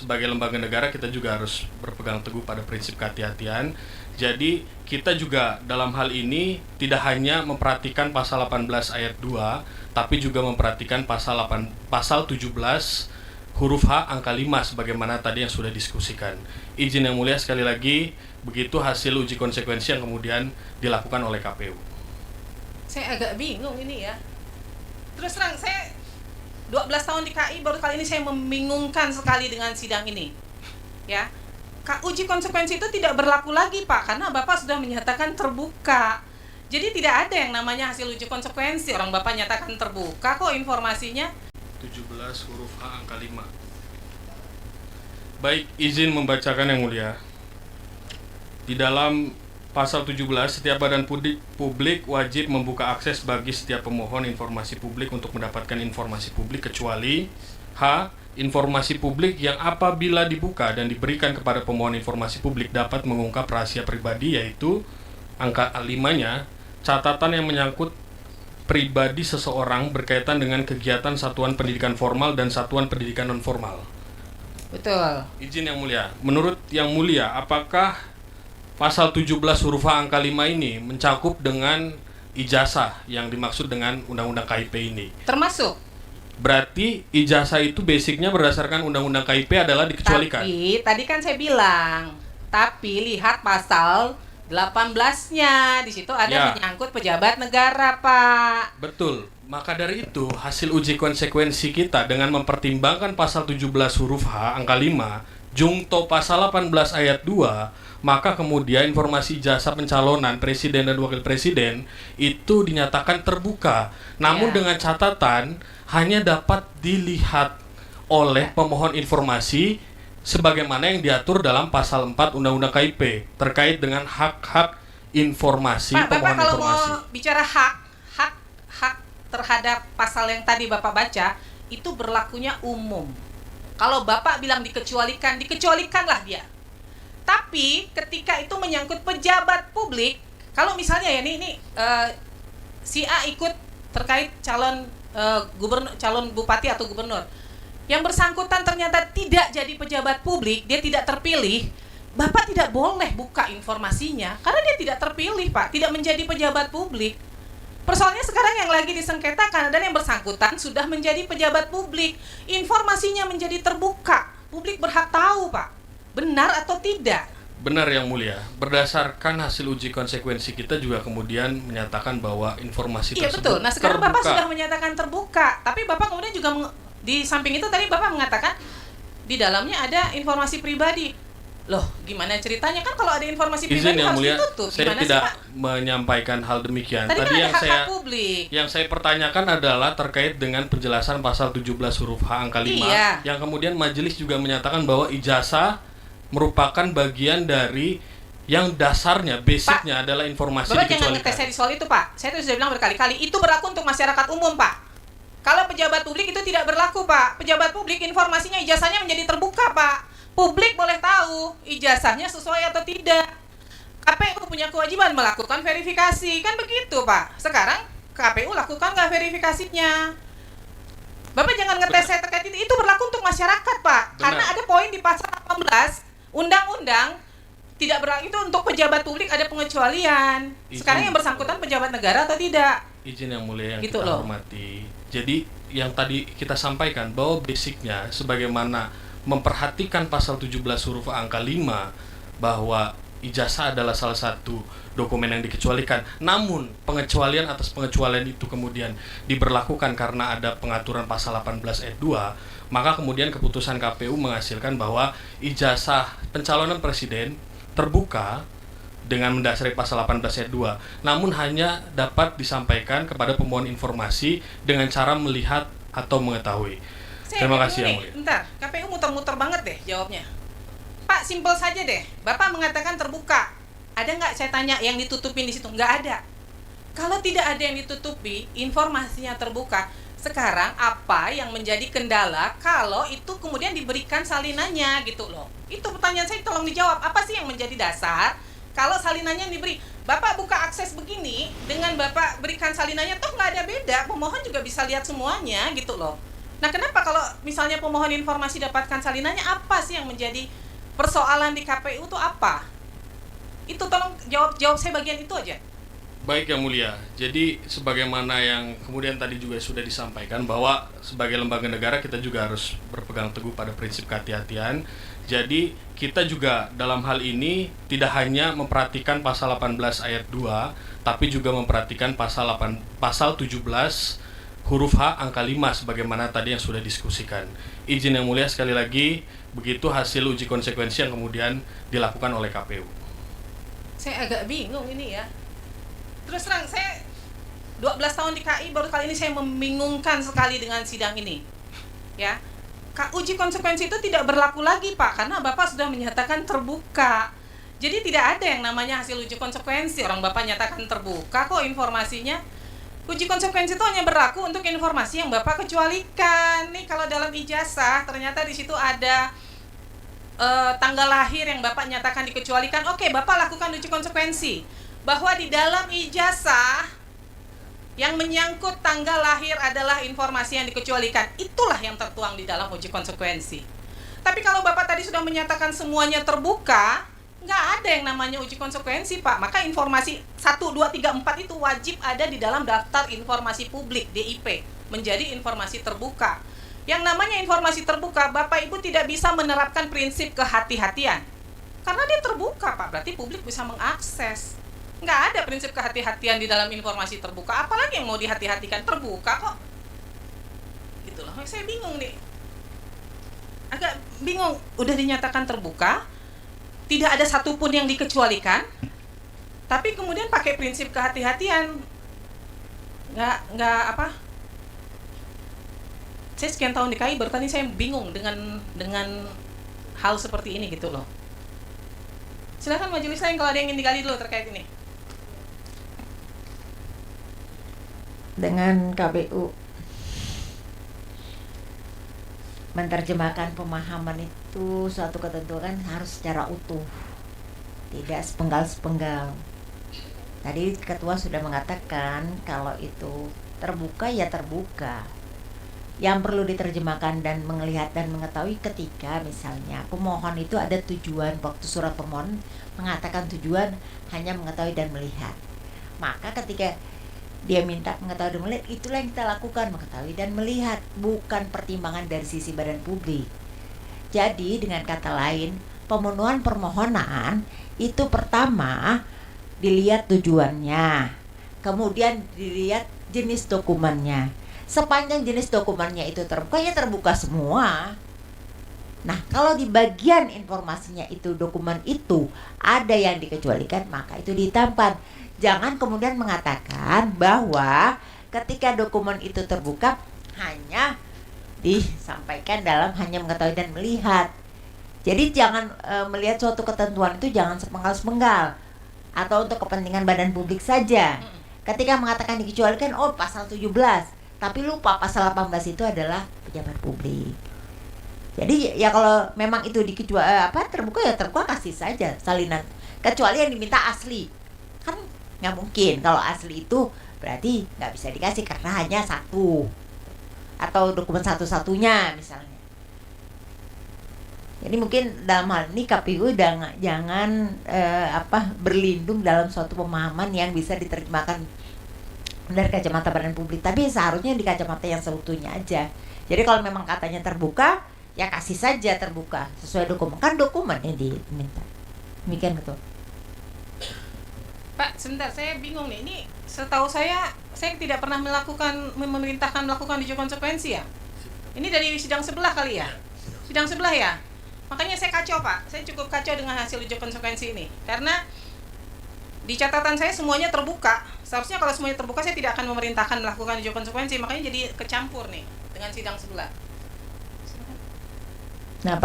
sebagai lembaga negara kita juga harus berpegang teguh pada prinsip kehati-hatian. Jadi kita juga dalam hal ini tidak hanya memperhatikan pasal 18 ayat 2, tapi juga memperhatikan pasal 17 huruf H angka 5 sebagaimana tadi yang sudah diskusikan. Izin yang mulia, sekali lagi begitu hasil uji konsekuensi yang kemudian dilakukan oleh KPU. Saya agak bingung ini ya. Terus terang, saya 12 tahun di KI, baru kali ini saya membingungkan sekali dengan sidang ini. Ya, uji konsekuensi itu tidak berlaku lagi Pak, karena Bapak sudah menyatakan terbuka. Jadi tidak ada yang namanya hasil uji konsekuensi. Orang Bapak nyatakan terbuka kok informasinya. 17 huruf H angka 5. Baik, izin membacakan yang mulia. Di dalam pasal 17, setiap badan publik wajib membuka akses bagi setiap pemohon informasi publik untuk mendapatkan informasi publik kecuali H. Informasi publik yang apabila dibuka dan diberikan kepada pemohon informasi publik dapat mengungkap rahasia pribadi, yaitu angka 5-nya, catatan yang menyangkut pribadi seseorang berkaitan dengan kegiatan satuan pendidikan formal dan satuan pendidikan non-formal. Betul. Izin yang mulia, menurut yang mulia, apakah pasal 17 huruf H angka 5 ini mencakup dengan ijazah yang dimaksud dengan Undang-Undang KIP ini? Termasuk. Berarti ijazah itu basicnya berdasarkan Undang-Undang KIP adalah dikecualikan. Tapi tadi kan saya bilang, tapi lihat pasal 18-nya, di situ ada menyangkut pejabat negara, Pak. Betul. Maka dari itu, hasil uji konsekuensi kita dengan mempertimbangkan pasal 17 huruf H angka 5, jungto pasal 18 ayat 2, maka kemudian informasi ijazah pencalonan presiden dan wakil presiden itu dinyatakan terbuka. Namun dengan catatan hanya dapat dilihat oleh pemohon informasi sebagaimana yang diatur dalam pasal 4 Undang-Undang KIP terkait dengan hak-hak informasi Pak, pemohon Bapak kalau informasi. mau bicara hak terhadap pasal yang tadi Bapak baca, itu berlakunya umum. Kalau Bapak bilang dikecualikanlah dia. Tapi ketika itu menyangkut pejabat publik, kalau misalnya ya ini si A ikut terkait calon calon bupati atau gubernur, yang bersangkutan ternyata tidak jadi pejabat publik, dia tidak terpilih, Bapak tidak boleh buka informasinya karena dia tidak terpilih, Pak, tidak menjadi pejabat publik. Persoalannya sekarang yang lagi disengketakan dan yang bersangkutan sudah menjadi pejabat publik, informasinya menjadi terbuka, publik berhak tahu, Pak, benar atau tidak. Benar yang mulia, berdasarkan hasil uji konsekuensi kita juga kemudian menyatakan bahwa informasi tersebut betul. Nah sekarang terbuka. Bapak sudah menyatakan terbuka, tapi Bapak kemudian juga di samping itu tadi Bapak mengatakan di dalamnya ada informasi pribadi. Loh, gimana ceritanya? Kan kalau ada informasi pribadi yang harus mulia, ditutup. saya Gimana tidak sih, Pak? menyampaikan hal demikian. Tadi kan ada publik. Yang saya pertanyakan adalah terkait dengan penjelasan pasal 17 huruf H angka 5 yang kemudian majelis juga menyatakan bahwa ijazah merupakan bagian dari yang dasarnya, basicnya adalah informasi Bapak dikecualikan. jangan ngetes saya di soal itu, Pak. Saya sudah bilang berkali-kali, itu berlaku untuk masyarakat umum, Pak. Kalau pejabat publik itu tidak berlaku, Pak. Pejabat publik informasinya, ijazahnya menjadi terbuka, Pak. Publik boleh tahu ijazahnya sesuai atau tidak. KPU punya kewajiban melakukan verifikasi, kan begitu, Pak. Sekarang KPU lakukan nggak verifikasinya? Bapak jangan ngetes saya terkait itu berlaku untuk masyarakat, Pak. Benar. Karena ada poin di pasal 18 Undang-Undang tidak berlaku itu untuk pejabat publik, ada pengecualian. Sekarang yang bersangkutan pejabat negara atau tidak? Izin yang mulia yang gitu kita loh. hormati. Jadi yang tadi kita sampaikan bahwa basicnya sebagaimana memperhatikan pasal 17 huruf angka 5 bahwa ijazah adalah salah satu dokumen yang dikecualikan. Namun pengecualian atas pengecualian itu kemudian diberlakukan karena ada pengaturan pasal 18 ayat 2, maka kemudian keputusan KPU menghasilkan bahwa ijazah pencalonan presiden terbuka dengan mendasari pasal 18 ayat 2, namun hanya dapat disampaikan kepada pemohon informasi dengan cara melihat atau mengetahui. Terima kasih yang mulia. Bentar, KPU muter-muter banget deh jawabnya. Pak, simpel saja deh. Bapak mengatakan terbuka. Ada nggak saya tanya yang ditutupin di situ? Nggak ada. Kalau tidak ada yang ditutupi, informasinya terbuka. Sekarang apa yang menjadi kendala kalau itu kemudian diberikan salinannya gitu loh? Itu pertanyaan saya, tolong dijawab. Apa sih yang menjadi dasar kalau salinannya diberi? Bapak buka akses begini dengan Bapak berikan salinannya, toh nggak ada beda. Pemohon juga bisa lihat semuanya gitu loh. Nah, kenapa kalau misalnya pemohon informasi dapatkan salinannya, apa sih yang menjadi persoalan di KPU itu apa? Itu tolong jawab saya bagian itu aja. Baik Yang Mulia, jadi sebagaimana yang kemudian tadi juga sudah disampaikan bahwa sebagai lembaga negara kita juga harus berpegang teguh pada prinsip kehati-hatian. Jadi kita juga dalam hal ini tidak hanya memperhatikan pasal 18 ayat 2, tapi juga memperhatikan pasal 17 huruf H angka 5 sebagaimana tadi yang sudah diskusikan. Izin Yang Mulia sekali lagi, begitu hasil uji konsekuensi yang kemudian dilakukan oleh KPU. Saya agak bingung ini ya. Terus terang, saya 12 tahun di KI, baru kali ini saya membingungkan sekali dengan sidang ini. Ya, uji konsekuensi itu tidak berlaku lagi, Pak, karena Bapak sudah menyatakan terbuka. Jadi tidak ada yang namanya hasil uji konsekuensi. Orang Bapak nyatakan terbuka kok informasinya. Uji konsekuensi itu hanya berlaku untuk informasi yang Bapak kecualikan. Nih kalau dalam ijazah ternyata di situ ada tanggal lahir yang Bapak nyatakan dikecualikan. Oke, Bapak lakukan uji konsekuensi bahwa di dalam ijazah yang menyangkut tanggal lahir adalah informasi yang dikecualikan. Itulah yang tertuang di dalam uji konsekuensi. Tapi kalau Bapak tadi sudah menyatakan semuanya terbuka, nggak ada yang namanya uji konsekuensi, Pak. Maka informasi 1, 2, 3, 4 itu wajib ada di dalam daftar informasi publik DIP, menjadi informasi terbuka. Yang namanya informasi terbuka, Bapak Ibu tidak bisa menerapkan prinsip kehati-hatian karena dia terbuka, Pak, berarti publik bisa mengakses. Nggak ada prinsip kehati-hatian di dalam informasi terbuka, apalagi yang mau dihati-hatikan, terbuka kok. Gitu loh, saya bingung nih. Agak bingung, udah dinyatakan terbuka, tidak ada satupun yang dikecualikan, tapi kemudian pakai prinsip kehati-hatian. Nggak apa? Saya sekian tahun di KI, baru kali saya bingung dengan hal seperti ini gitu loh. Silakan majelis lain kalau ada yang ingin digali dulu terkait ini. Dengan KPU menerjemahkan pemahaman itu suatu ketentuan harus secara utuh, tidak sepenggal-sepenggal. Tadi ketua sudah mengatakan kalau itu terbuka ya terbuka. Yang perlu diterjemahkan dan melihat dan mengetahui ketika misalnya pemohon itu ada tujuan, waktu surat pemohon mengatakan tujuan hanya mengetahui dan melihat. Maka ketika dia minta mengetahui dan melihat, itulah yang kita lakukan, mengetahui dan melihat, bukan pertimbangan dari sisi badan publik. Jadi dengan kata lain, pemenuhan permohonan itu pertama dilihat tujuannya, kemudian dilihat jenis dokumennya. Sepanjang jenis dokumennya itu terbuka, ya terbuka semua. Nah, kalau di bagian informasinya itu dokumen itu ada yang dikecualikan, maka itu ditampan. Jangan kemudian mengatakan bahwa ketika dokumen itu terbuka hanya disampaikan dalam hanya mengetahui dan melihat. Jadi jangan melihat suatu ketentuan itu jangan sepenggal-sepenggal atau untuk kepentingan badan publik saja. Ketika mengatakan dikecualikan, oh pasal 17, tapi lupa pasal 18 itu adalah pejabat publik. Jadi ya kalau memang itu terbuka ya terbuka, kasih saja salinan. Kecuali yang diminta asli, kan nggak mungkin. Kalau asli itu berarti nggak bisa dikasih karena hanya satu atau dokumen satu-satunya misalnya. Jadi mungkin dalam hal ini KPU jangan berlindung dalam suatu pemahaman yang bisa diterjemahkan dari kacamata badan publik, tapi seharusnya di kacamata yang seutuhnya aja. Jadi kalau memang katanya terbuka, ya kasih saja terbuka sesuai dokumen, kan dokumen yang diminta. Demikian betul. Pak, sebentar, saya bingung nih. Ini setahu saya tidak pernah memerintahkan melakukan uji konsekuensi ya. Ini dari sidang sebelah kali ya? Sidang sebelah ya? Makanya saya kacau, Pak. Saya cukup kacau dengan hasil uji konsekuensi ini. Karena di catatan saya semuanya terbuka. Seharusnya kalau semuanya terbuka saya tidak akan memerintahkan melakukan uji konsekuensi. Makanya jadi kecampur nih dengan sidang sebelah. Nah,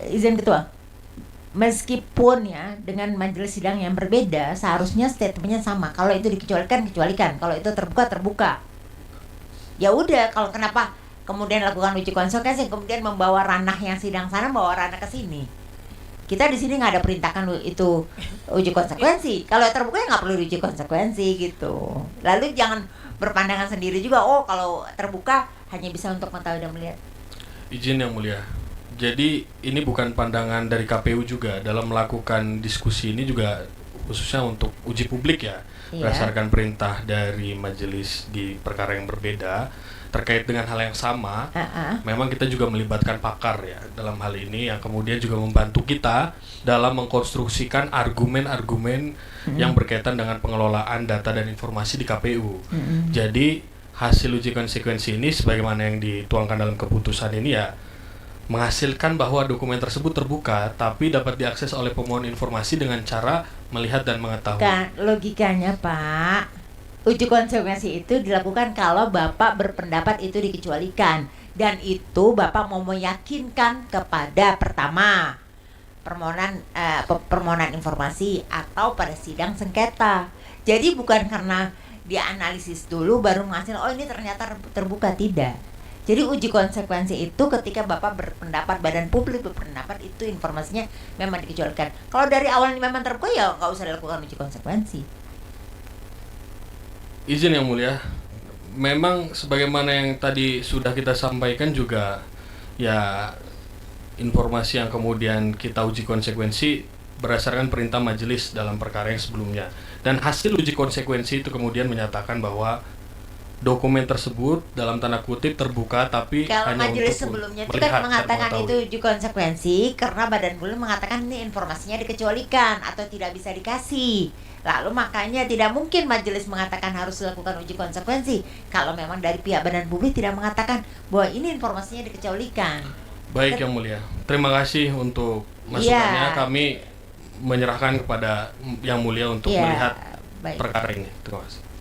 izin ketua. Meskipun ya dengan majelis sidang yang berbeda, seharusnya statementnya sama. Kalau itu dikecualikan, kecualikan. Kalau itu terbuka, terbuka. Ya udah, kalau kenapa kemudian lakukan uji konsekuensi, kemudian membawa ranah yang sidang sana, bawa ranah ke sini. Kita di sini nggak ada perintahkan itu uji konsekuensi. Kalau terbuka ya nggak perlu uji konsekuensi gitu. Lalu jangan berpandangan sendiri juga. Oh, kalau terbuka hanya bisa untuk mengetahui dan melihat. Izin Yang Mulia. Jadi ini bukan pandangan dari KPU juga dalam melakukan diskusi ini juga khususnya untuk uji publik ya, Iya. berdasarkan perintah dari majelis di perkara yang berbeda terkait dengan hal yang sama. Memang kita juga melibatkan pakar ya dalam hal ini yang kemudian juga membantu kita dalam mengkonstruksikan argumen-argumen yang berkaitan dengan pengelolaan data dan informasi di KPU. Jadi hasil uji konsekuensi ini sebagaimana yang dituangkan dalam keputusan ini ya menghasilkan bahwa dokumen tersebut terbuka tapi dapat diakses oleh pemohon informasi dengan cara melihat dan mengetahui. Kan logikanya Pak, uji konsekuensi itu dilakukan kalau Bapak berpendapat itu dikecualikan, dan itu Bapak mau meyakinkan kepada pertama permohonan informasi atau pada sidang sengketa. Jadi bukan karena dianalisis dulu baru menghasil oh ini ternyata terbuka, tidak. Jadi uji konsekuensi itu ketika Bapak berpendapat, badan publik berpendapat itu informasinya memang dikecualikan. Kalau dari awal memang terbuka ya nggak usah dilakukan uji konsekuensi. Izin Yang Mulia, memang sebagaimana yang tadi sudah kita sampaikan juga ya informasi yang kemudian kita uji konsekuensi berdasarkan perintah majelis dalam perkara yang sebelumnya, dan hasil uji konsekuensi itu kemudian menyatakan bahwa dokumen tersebut dalam tanda kutip terbuka tapi kalau hanya majelis untuk sebelumnya itu melihat kan dan mengatakan itu mengetahui. uji konsekuensi karena badan publik mengatakan ini informasinya dikecualikan atau tidak bisa dikasih. Lalu makanya tidak mungkin majelis mengatakan harus dilakukan uji konsekuensi kalau memang dari pihak badan publik tidak mengatakan bahwa ini informasinya dikecualikan. Baik Yang Mulia, terima kasih untuk masukannya. Iya. Kami menyerahkan kepada Yang Mulia untuk Iya, melihat baik. perkara ini. Terima kasih.